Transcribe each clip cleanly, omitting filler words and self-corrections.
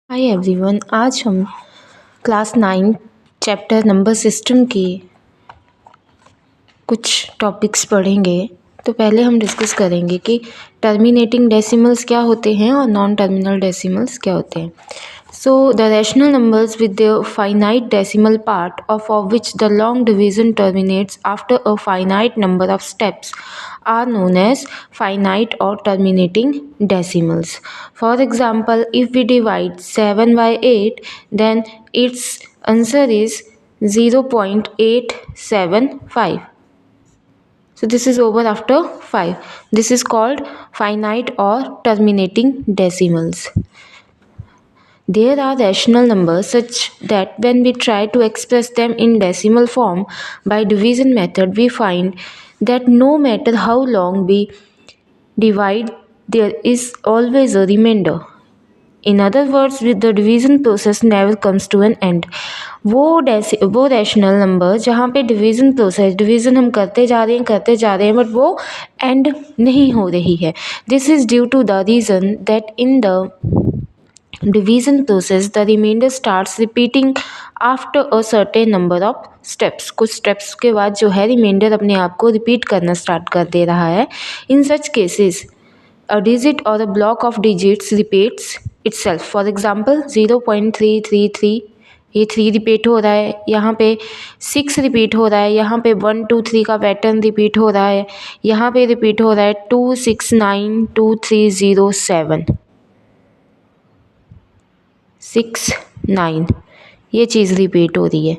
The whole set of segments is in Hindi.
हाय एवरीवन, आज हम क्लास 9 चैप्टर नंबर सिस्टम के कुछ टॉपिक्स पढ़ेंगे। तो पहले हम डिस्कस करेंगे कि टर्मिनेटिंग डेसिमल्स क्या होते हैं और नॉन टर्मिनल डेसिमल्स क्या होते हैं। So the rational numbers with their finite decimal part of which the long division terminates after a finite number of steps are known as finite or terminating decimals. For example, if we divide 7 by 8, then its answer is 0.875. So this is over after 5. This is called finite or terminating decimals. There are rational numbers such that when we try to express them in decimal form by division method, we find that no matter how long we divide, there is always a remainder. In other words, with the division process never comes to an end. वो रैशनल नंबर जहाँ पे डिवीज़न हम करते जा रहे हैं बट वो एंड नहीं हो रही है. This is due to the reason that in the division process the remainder starts repeating after a certain number of steps. कुछ steps के बाद जो है remainder अपने आप को repeat करना start कर दे रहा है. In such cases a digit or a block of digits repeats itself. For example 0.333, ये 3 रिपीट हो रहा है, यहाँ पे 6 रिपीट हो रहा है, यहाँ पे 1 2 3 का पैटर्न रिपीट हो रहा है, यहाँ पे रिपीट हो रहा है 2 6 9 2 3 0 7 6 9, ये चीज़ रिपीट हो रही है.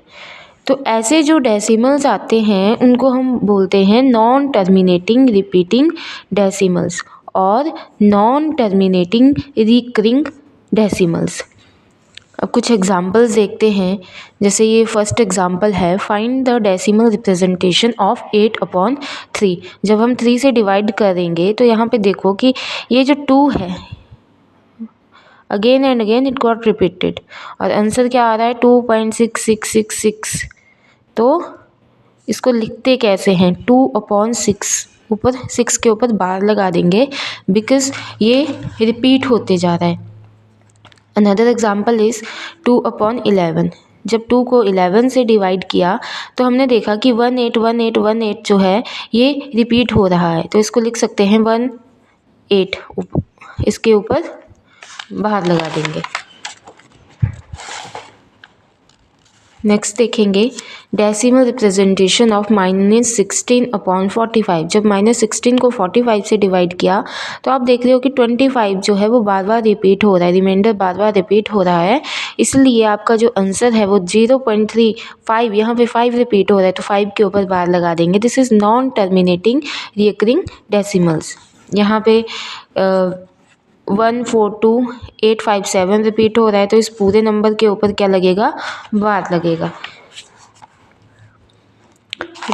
तो ऐसे जो डेसिमल्स आते हैं उनको हम बोलते हैं नॉन टर्मिनेटिंग रिपीटिंग डेसिमल्स और नॉन टर्मिनेटिंग रिकरिंग डेसिमल्स. अब कुछ एग्जांपल्स देखते हैं. जैसे ये फर्स्ट एग्जांपल है, find the decimal representation of 8/3. जब हम 3 से डिवाइड करेंगे तो यहाँ पे देखो कि ये जो 2 है again and again it got repeated और आंसर क्या आ रहा है 2.6666. तो इसको लिखते कैसे हैं 2/6, ऊपर 6 के ऊपर बार लगा देंगे बिकॉज ये रिपीट होते जा रहा है. Another example is 2/11. जब 2 को 11 से डिवाइड किया तो हमने देखा कि 181818 जो है ये रिपीट हो रहा है. तो इसको लिख सकते हैं 18, इसके ऊपर बाहर लगा देंगे. नेक्स्ट देखेंगे डेसिमल रिप्रेजेंटेशन ऑफ -16/45. जब -16 को 45 से डिवाइड किया तो आप देख रहे हो कि 25 जो है वो बार बार रिपीट हो रहा है, रिमाइंडर बार बार रिपीट हो रहा है. इसलिए आपका जो आंसर है वो 0.35, यहाँ पे 5 रिपीट हो रहा है तो 5 के ऊपर बार लगा देंगे. This is non terminating recurring decimals. यहाँ पे 142857 रिपीट हो रहा है तो इस पूरे नंबर के ऊपर क्या लगेगा, बार लगेगा.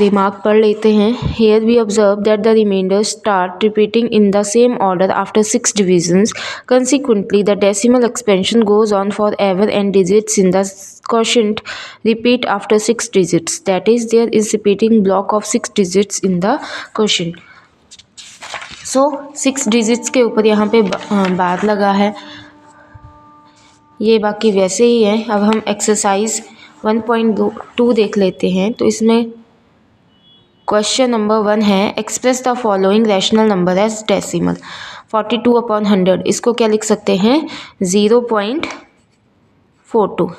रिमार्क पढ़ लेते हैं. Here we observe that the remainders start repeating in the same order after 6 divisions. Consequently, the decimal expansion goes on forever and digits in the quotient repeat after 6 digits. That is, there is repeating block of 6 digits in the quotient. So 6 digits के ऊपर यहाँ पे बार लगा है. ये बाकी वैसे ही है. अब हम एक्सरसाइज 1.2 देख लेते हैं. तो इसमें क्वेश्चन नंबर 1 है, express the following rational number as decimal. 42/100, इसको क्या लिख सकते हैं 0.42.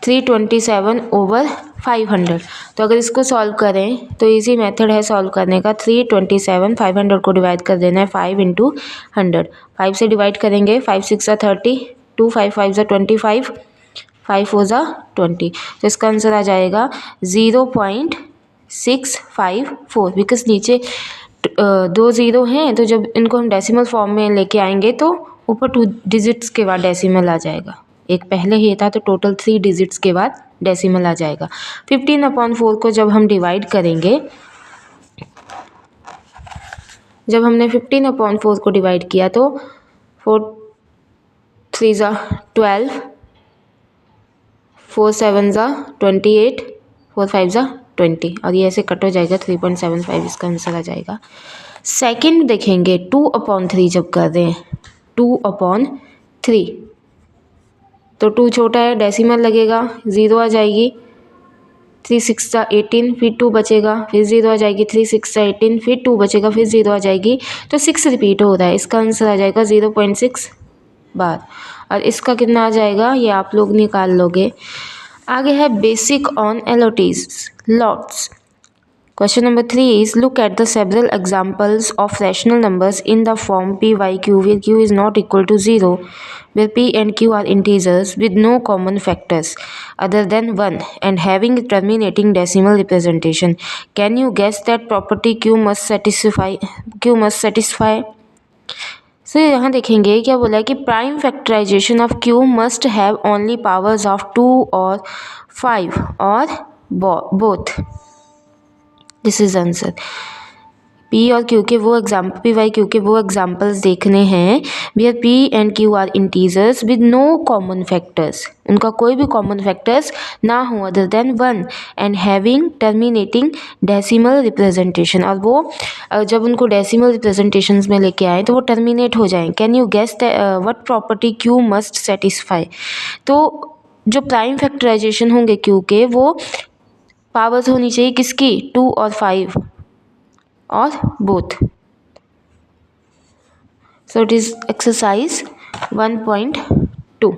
327/500. तो अगर इसको सॉल्व करें तो इजी मेथड है सॉल्व करने का. 327, 500 को डिवाइड कर देना है 5 × 100. 5 से डिवाइड करेंगे, 5 6 30, 2 5 5 25, 5 4 20. तो इसका आंसर आ जाएगा 0.654. बिकॉज नीचे 2 0 हैं तो जब इनको हम डेसिमल फॉर्म में लेके आएंगे तो ऊपर 2 डिजिट्स के बाद डेसिमल आ जाएगा. एक पहले ही था तो टोटल 3 डिजिट्स के बाद डेसिमल आ जाएगा. 15/4 को जब हम डिवाइड करेंगे, जब हमने 15/4 को डिवाइड किया तो 4 3 12, 4 7 28, 4 5 20 और ये ऐसे कट हो जाएगा. 3.75 इसका आंसर आ जाएगा. सेकंड देखेंगे 2/3 जब कर रहे हैं 2/3. तो 2 छोटा है, डेसिमल लगेगा, 0 आ जाएगी, 3 6 18, फिर 2 बचेगा, फिर 0 आ जाएगी, 3 6 18, फिर 2 बचेगा, फिर 0 आ जाएगी। तो 6 रिपीट हो रहा है, इसका आंसर आ जाएगा 0.6 बार। और इसका कितना आ जाएगा ये आप लोग निकाल लोगे। आगे है बेसिक ऑन एलोटीज lots. Question number 3 is look at the several examples of rational numbers in the form p by q where q is not equal to 0, where p and q are integers with no common factors other than 1 and having terminating decimal representation. Can you guess that property q must satisfy? So यहाँ देखेंगे क्या बोला है कि prime factorization of q must have only powers of 2 और 5 और both. This is answer. P और क्यू के वो एग्जाम्पल, पी वाई क्यू के वो एग्जाम्पल्स देखने हैं where P and Q are integers with no common factors, उनका कोई भी कॉमन फैक्टर्स ना हो other than 1 and having terminating decimal representation, और वो जब उनको डेसिमल रिप्रेजेंटेशंस में लेके आए तो वो टर्मिनेट हो जाएं। Can you guess what property Q must satisfy? तो जो प्राइम फैक्टराइजेशन होंगे क्यू के वो पावर्स होनी चाहिए किसकी, 2 और 5 और both. So it is exercise 1.2।